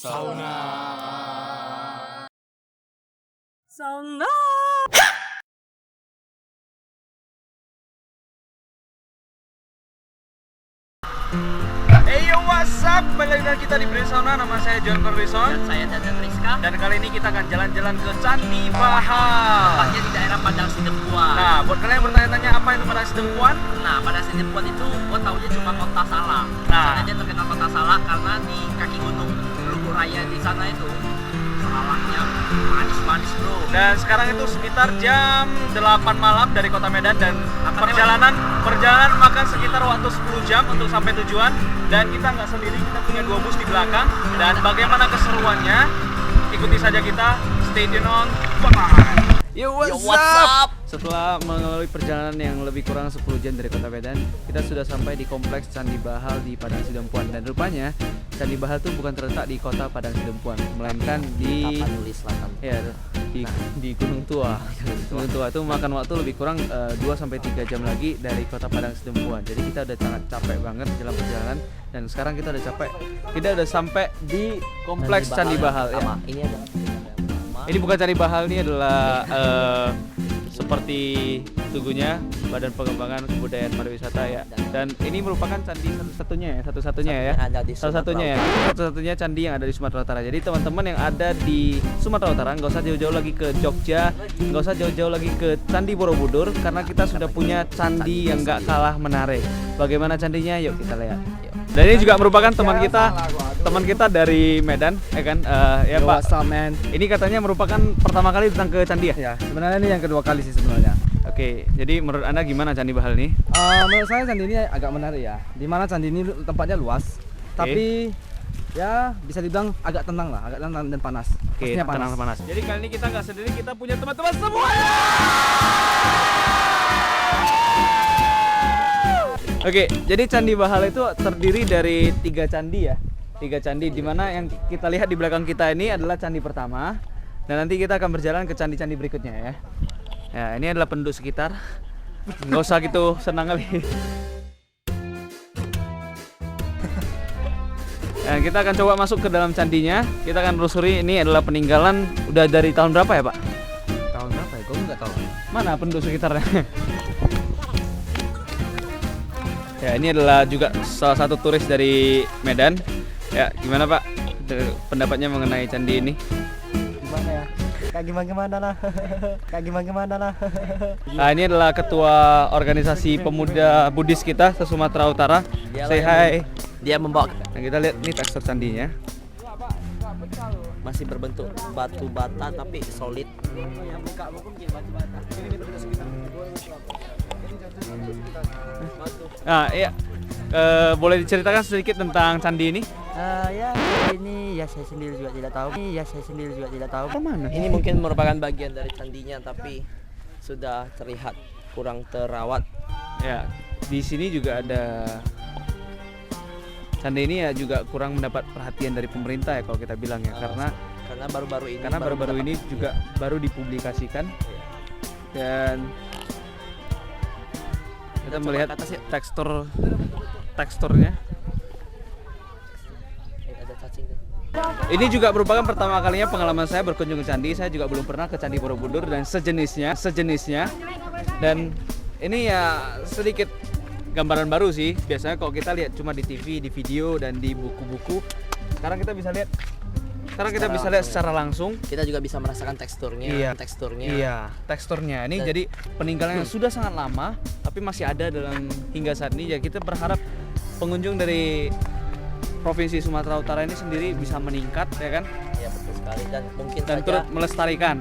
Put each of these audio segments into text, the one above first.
Sauna. Sauna. Hey yo, what's up? Balik lagi kita di Brand Sauna. Nama saya John Corlison. Dan saya Dada Rizka. Dan kali ini kita akan jalan-jalan ke Candi Bahal. Tepatnya di daerah Padang Sidempuan. Nah, buat kalian yang bertanya-tanya apa itu Padang Sidempuan? Nah, Padang Sidempuan itu gua taunya cuma kota Salak. Nah. Karena dia terkenal kota Salak karena di kaki gunung Luhur Raya di sana itu salaknya manis-manis, bro. Dan sekarang itu sekitar jam 8 malam dari kota Medan dan perjalanan makan sekitar waktu 10 jam untuk sampai tujuan. Dan kita nggak sendiri, kita punya 2 bus di belakang. Dan bagaimana keseruannya? Ikuti saja kita. Stay tune on. Bye. Yo, Yo, what's up? Setelah melalui perjalanan yang lebih kurang 10 jam dari kota Medan, kita sudah sampai di kompleks Candi Bahal di Padang Sidempuan. Dan rupanya Candi Bahal itu bukan terletak di kota Padang Sidempuan, melainkan di Tapanuli Selatan. ya di Gunung Tua. Gunung Tua itu makan waktu lebih kurang 2-3 jam lagi dari kota Padang Sidempuan. Jadi kita udah sangat capek banget dalam perjalanan, dan sekarang kita udah capek. Kita udah sampai di kompleks Candi Bahal ya. Ini ada Ini bukan Candi Bahal, ini adalah seperti tugunya Badan Pengembangan Kebudayaan Pariwisata ya. Dan ini merupakan candi satu-satunya ya. Satu-satunya candi yang ada di Sumatera Utara. Jadi teman-teman yang ada di Sumatera Utara nggak usah jauh-jauh lagi ke Jogja, nggak usah jauh-jauh lagi ke Candi Borobudur, karena kita sudah punya candi yang nggak kalah menarik. Bagaimana candinya? Yuk kita lihat. Dan ini juga merupakan teman kita dari Medan, ya kan? Ya Pak. Ini katanya merupakan pertama kali datang ke candi ya? Ya, sebenarnya ini yang kedua kali sih sebenarnya. Oke, jadi menurut Anda gimana Candi Bahal ini? Menurut saya candi ini agak menarik ya. Dimana candi ini tempatnya luas, tapi ya bisa dibilang agak tenang dan panas. Oke, Pastinya tenang panas. Jadi kali ini kita nggak sendiri, kita punya teman-teman semua. Oke, jadi Candi Bahal itu terdiri dari 3 candi ya. 3 candi, dimana yang kita lihat di belakang kita ini adalah candi pertama. Dan nanti kita akan berjalan ke candi-candi berikutnya ya. Ya, ini adalah penduduk sekitar. Nggak usah gitu senang kali. Nah, kita akan coba masuk ke dalam candinya. Kita akan telusuri, ini adalah peninggalan udah dari tahun berapa ya Pak? Tahun berapa ya? Gue nggak tahu. Mana penduduk sekitarnya? Ya, ini adalah juga salah satu turis dari Medan. Ya, gimana Pak pendapatnya mengenai candi ini? Gimana ya? Kayak gimana lah. Nah, ini adalah ketua organisasi pemuda Buddhis kita se-Sumatera Utara. Say hi. Dia membawa, Nah, kita lihat ini tekstur candinya. masih berbentuk batu bata tapi solid. Nah, iya. Boleh diceritakan sedikit tentang candi ini? Ini saya sendiri juga tidak tahu. Mana? Ini mungkin merupakan bagian dari candinya tapi sudah terlihat kurang terawat. Ya, di sini juga ada candi ini ya, juga kurang mendapat perhatian dari pemerintah ya kalau kita bilang ya, karena baru-baru ini juga baru dipublikasikan. Dan kita melihat teksturnya. Ada cacing tuh. Ini juga merupakan pertama kalinya pengalaman saya berkunjung ke candi. Saya juga belum pernah ke Candi Borobudur dan sejenisnya. Dan ini ya sedikit gambaran baru sih. Biasanya kalau kita lihat cuma di TV, di video, dan di buku-buku. Sekarang kita bisa lihat secara langsung. Kita juga bisa merasakan teksturnya. Iya, teksturnya. Ini jadi peninggalan yang sudah sangat lama tapi masih ada dalam hingga saat ini. Ya, kita berharap pengunjung dari Provinsi Sumatera Utara ini sendiri bisa meningkat, ya kan? Iya, betul sekali, dan mungkin Dan saja turut melestarikan.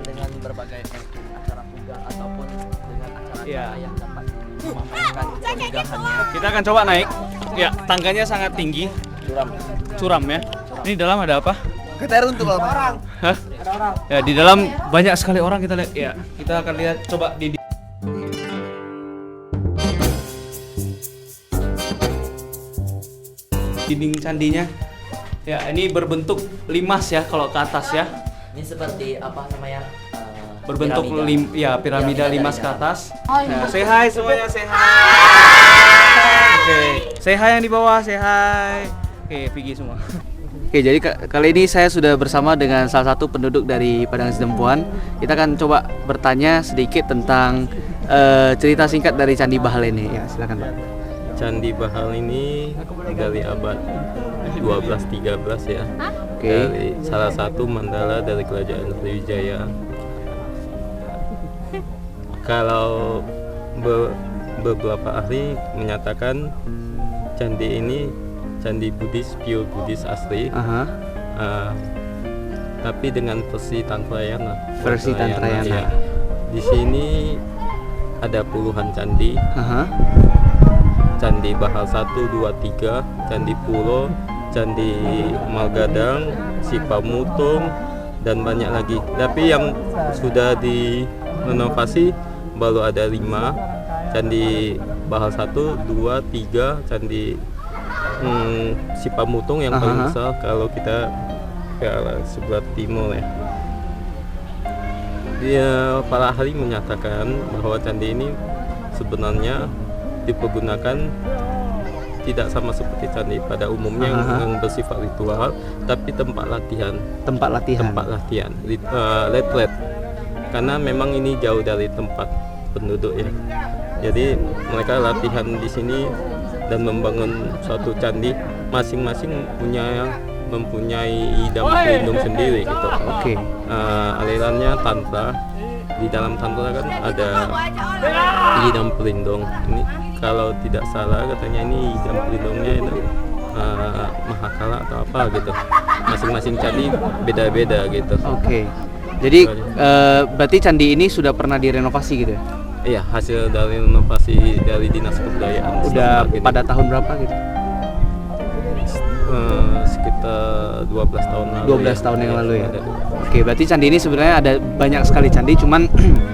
dengan berbagai acara pugang ataupun dengan acara Iya. yang dapat memamerkan kemegahannya. Kita akan coba naik. Ya, tangganya sangat tinggi, curam ya. Ini di dalam ada apa? Kita untuk orang. Hah? Ya, di dalam banyak sekali orang, kita lihat. Ya, kita akan lihat coba di dinding candinya. Ya, ini berbentuk limas ya kalau ke atas ya. Ini seperti apa namanya? Berbentuk piramida. piramida Piramida limas dari ke atas. Nah, say hi semuanya, say hi. Oke, say hi yang di bawah, say hi. Oke, Pigi semua. Oke, jadi kali ini saya sudah bersama dengan salah satu penduduk dari Padang Sidempuan. Kita akan coba bertanya sedikit tentang cerita singkat dari Candi Bahal ini. Ya, silakan Pak. Candi Bahal ini dari abad 12-13 ya. Oke. Dari salah satu mandala dari kerajaan Sriwijaya. Kalau beberapa ahli menyatakan candi ini candi Buddhis, pure Buddhis asli. Tapi dengan versi Tantrayana. Versi Tantrayana. Ya. Di sini ada puluhan candi. Candi Bahal 1, 2, 3, Candi Pulo, Candi Malgadang, Sipamutung, dan banyak lagi. Tapi yang sudah direnovasi baru ada 5. Candi Bahal 1, 2, 3, Candi Sipamutung yang paling besar kalau kita ke arah sebelah timur ya. Para ahli menyatakan bahwa candi ini sebenarnya dipergunakan tidak sama seperti candi pada umumnya yang bersifat ritual, tapi tempat latihan. Retreat. Karena memang ini jauh dari tempat penduduk ya. Jadi mereka latihan di sini dan membangun suatu candi. Masing-masing mempunyai idam pelindung sendiri gitu. Alirannya tantra. Di dalam tantra kan ada idam pelindung. Ini kalau tidak salah katanya ini idam pelindungnya itu Mahakala atau apa gitu. Masing-masing candi beda-beda gitu. Jadi berarti candi ini sudah pernah direnovasi gitu ya? Iya, hasil dari renovasi dari Dinas Kebudayaan. Udah pada tahun berapa gitu? Sekitar 12 tahun lalu. 12 tahun yang lalu ya. Oke, berarti candi ini sebenarnya ada banyak sekali candi, cuman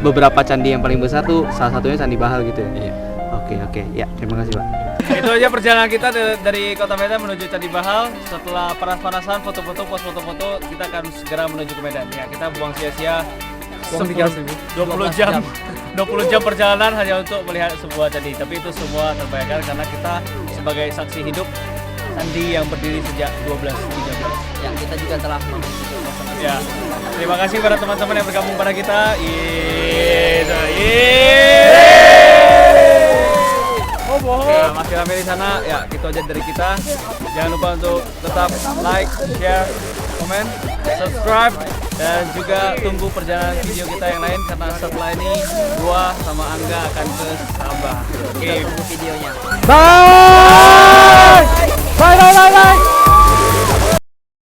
beberapa candi yang paling besar tuh salah satunya Candi Bahal gitu ya. Iya. Oke. Ya, terima kasih, Pak. Itu aja perjalanan kita dari Kota Medan menuju Candi Bahal. Setelah panas-panasan foto-foto, pos foto-foto, kita akan segera menuju ke Medan. Ya, kita buang sia-sia 20 jam perjalanan hanya untuk melihat sebuah candi. Tapi itu semua terbayarkan karena kita sebagai saksi hidup candi yang berdiri sejak 1213. Ya, kita juga telah Ya, terima kasih pada teman-teman yang bergabung pada kita. Ya, masih ramai di sana. Ya, gitu aja dari kita. Jangan lupa untuk tetap like, share, komen, subscribe, dan juga tunggu perjalanan video kita yang lain karena setelah ini gua sama Angga akan ke Sabah. Oke, tunggu videonya. bye.